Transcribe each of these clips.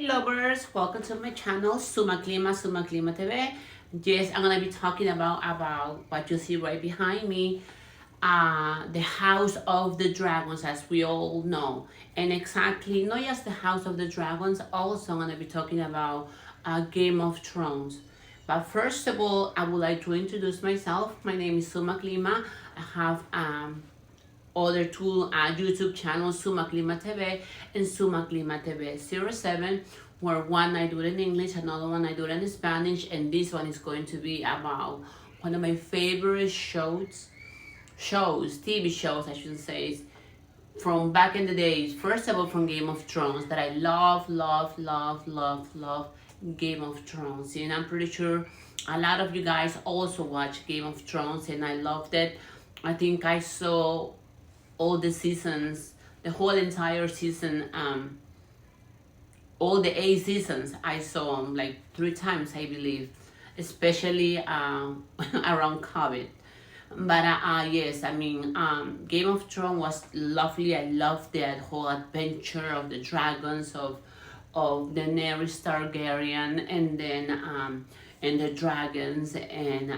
Lovers, welcome to my channel, Suma Klima TV. Yes, I'm gonna be talking about what you see right behind me, the House of the Dragons, as we all know, and exactly not just the House of the Dragons. Also, I'm gonna be talking about Game of Thrones. But first of all, I would like to introduce myself. My name is Suma Klima. I have other two YouTube channels, Suma Klima TV and Suma Klima TV 07, where one I do it in English, another one I do it in Spanish, and this one is going to be about one of my favorite TV shows, I should say, from back in the days. First of all, from Game of Thrones, that I love Game of Thrones. And I'm pretty sure a lot of you guys also watch Game of Thrones, and I loved it. I think I saw all the seasons, the whole entire season, all the 8 seasons. I saw them like 3 times, I believe, especially around COVID. But yes, I mean, Game of Thrones was lovely. I loved that whole adventure of the dragons, of Daenerys Targaryen, and the dragons, and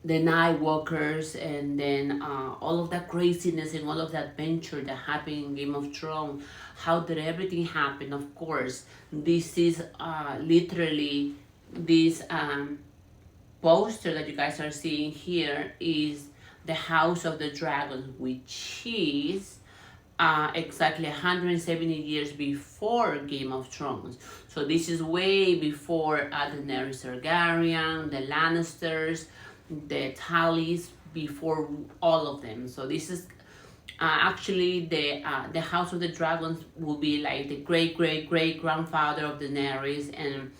the night walkers, and then all of that craziness and all of that adventure that happened in Game of Thrones. How did everything happen? Of course, this is literally this poster that you guys are seeing here is the House of the Dragon, which is exactly 170 years before Game of Thrones. So this is way before Daenerys Targaryen, the Lannisters, the Tullys, before all of them. So this is actually the House of the Dragons will be like the great grandfather of Daenerys, and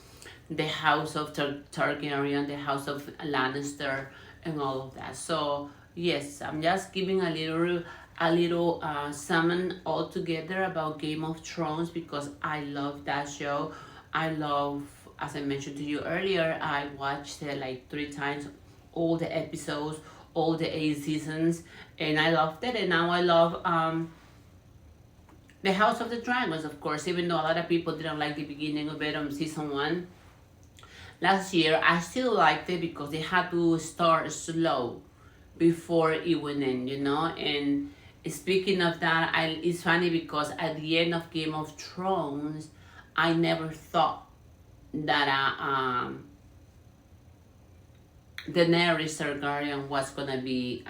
the House of Targaryen, the House of Lannister, and all of that. So yes, I'm just giving a little summon all together about Game of Thrones, because I love that show. I love, as I mentioned to you earlier, I watched it like 3 times, all the episodes, all the 8 seasons, and I loved it. And now I love the House of the Dragons, of course, even though a lot of people didn't like the beginning of it on season 1 last year. I still liked it because they had to start slow before it went in. And speaking of that, it's funny because at the end of Game of Thrones, I never thought that Daenerys Targaryen was gonna be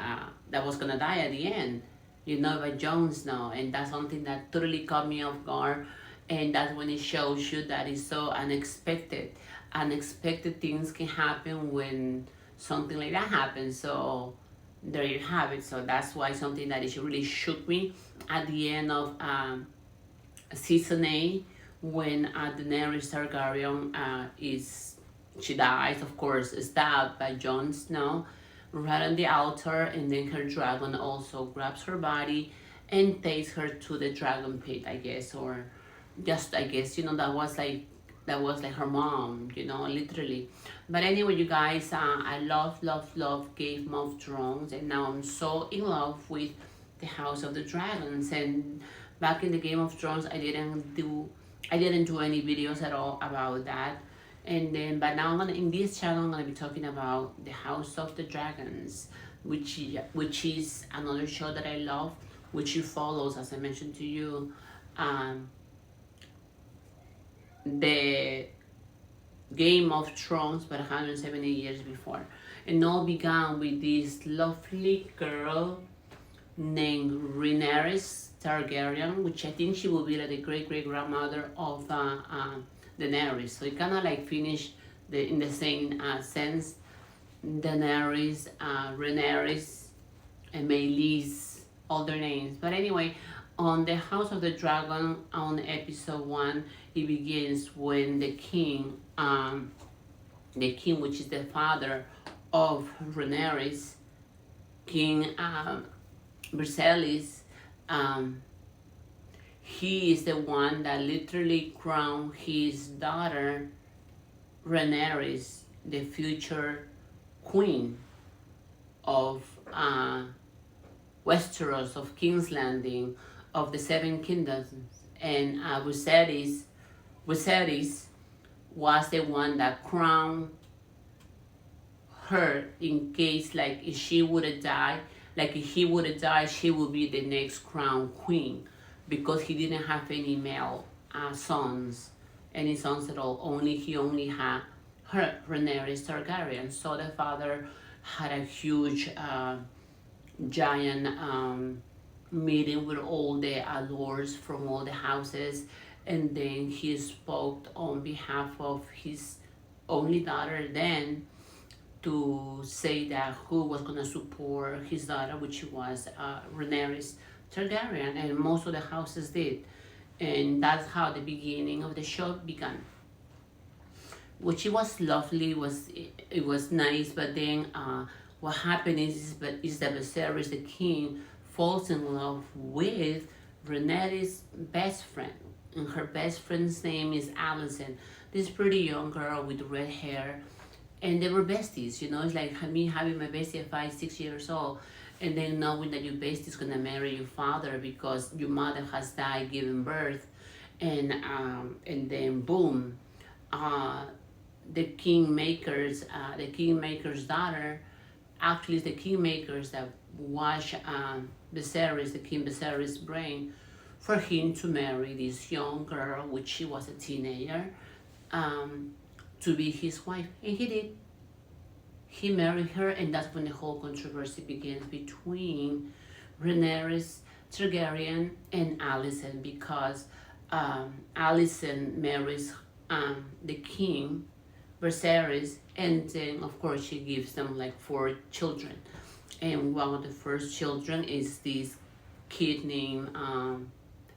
that was gonna die at the end, by Jon Snow, and that's something that totally caught me off guard, and that's when it shows you that it's so unexpected. Unexpected things can happen when something like that happens. So there you have it. So that's why something that it really shook me at the end of season 8, when Daenerys Targaryen is she dies, of course, stabbed by Jon Snow right on the altar, and then her dragon also grabs her body and takes her to the dragon pit, I guess, or just I guess that was like her mom, literally. But anyway, you guys, I love Game of Thrones, and now I'm so in love with the House of the Dragons. And back in the Game of Thrones, I didn't do any videos at all about that. And then, but now in this channel, I'm gonna be talking about the House of the Dragons, which is another show that I love, which it follows, as I mentioned to you, the Game of Thrones, but 170 years before. And all began with this lovely girl named Rhaenyra Targaryen, which I think she will be like the great grandmother of Daenerys. So it kind of like finished in the same sense. Daenerys, Rhaenyra, and Meleys, all their names. But anyway, on the House of the Dragon, on episode 1, it begins when the king, which is the father of Rhaenyra, King Viserys, he is the one that literally crowned his daughter Rhaenyra the future queen of Westeros, of King's Landing, of the seven kingdoms, and Viserys was the one that crowned her in case like if she would have died, like if he would have died, she would be the next crown queen because he didn't have any male sons, any sons at all. He only had her, Rhaenyra Targaryen. So the father had a huge giant meeting with all the lords from all the houses, and then he spoke on behalf of his only daughter then to say that who was going to support his daughter, which was Rhaenyra Targaryen, and most of the houses did. And that's how the beginning of the show began, which it was lovely. It was nice, but then what happened is that Viserys, the king, falls in love with Rhaenyra's best friend, and her best friend's name is Alicent. This pretty young girl with red hair, and they were besties. It's like me having my bestie at 5, 6 years old, and then knowing that your bestie is gonna marry your father because your mother has died giving birth, and then boom, uh, the kingmaker's daughter, actually is the kingmakers that wash Viserys, the king Viserys' brain, for him to marry this young girl, which she was a teenager, um, to be his wife, and he did. He married her, and that's when the whole controversy begins between Rhaenyra Targaryen and Alicent, because Alicent marries the king Viserys, and then of course she gives them like 4 children, and one of the first children is this kid named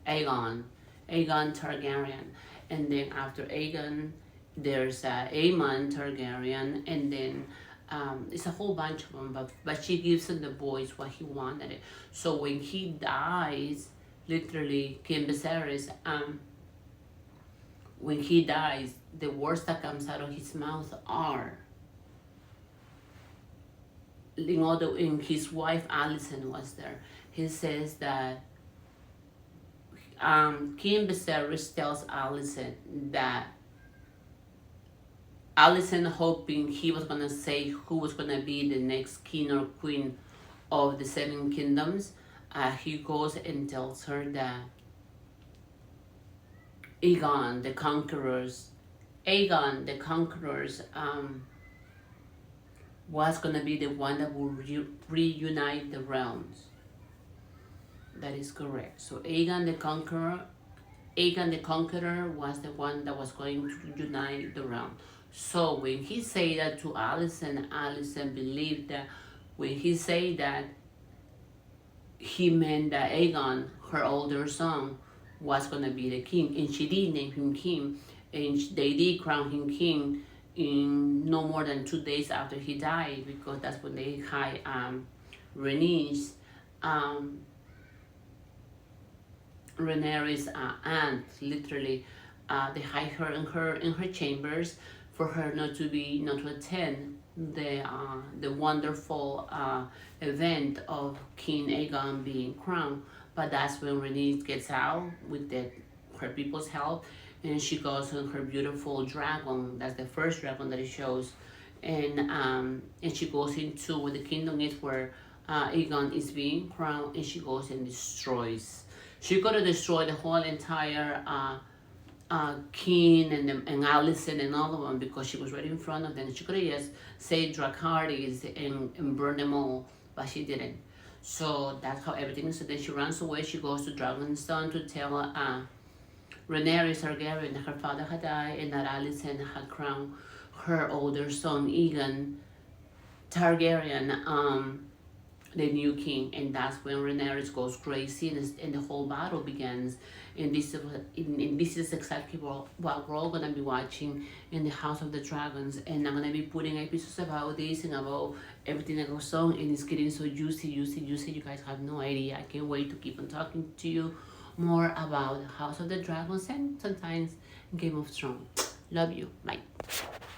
Aegon, Aegon Targaryen, and then after Aegon, there's Aemon Targaryen, and then it's a whole bunch of them, but she gives him the boys what he wanted. So when he dies, literally, King Viserys, when he dies, the words that comes out of his mouth are, in his wife Alicent was there. He says that King Viserys tells Alicent that Alicent, hoping he was gonna say who was gonna be the next king or queen of the seven kingdoms, he goes and tells her that Aegon the Conqueror's was gonna be the one that will reunite the realms. That is correct. So Aegon the Conqueror was the one that was going to unite the realm. So when he said that to Alicent, Alicent believed that when he said that, he meant that Aegon, her older son, was gonna be the king, and she did name him king, and they did crown him king in no more than 2 days after he died, because that's when they had Rhaenys, Rhaenyra's aunt, literally, they hide her in her chambers for her not to attend the wonderful event of King Aegon being crowned. But that's when Rhaenys gets out with her people's help, and she goes on her beautiful dragon. That's the first dragon that it shows, and she goes into where the kingdom is, where Aegon is being crowned, and she goes and destroys. She could have destroyed the whole entire King and Alicent and all of them, because she was right in front of them. She could have just said Dracarys and burned them all, but she didn't. So that's how everything is. So then she runs away. She goes to Dragonstone to tell Rhaenyra Targaryen that her father had died, and that Alicent had crowned her older son Aegon Targaryen the new king. And that's when Rhaenyra goes crazy, and the whole battle begins. And this is exactly what we're all gonna be watching in the House of the Dragons. And I'm gonna be putting episodes about this and about everything that goes on, and it's getting so juicy. You guys have no idea. I can't wait to keep on talking to you more about House of the Dragons and sometimes Game of Thrones. Love you. Bye.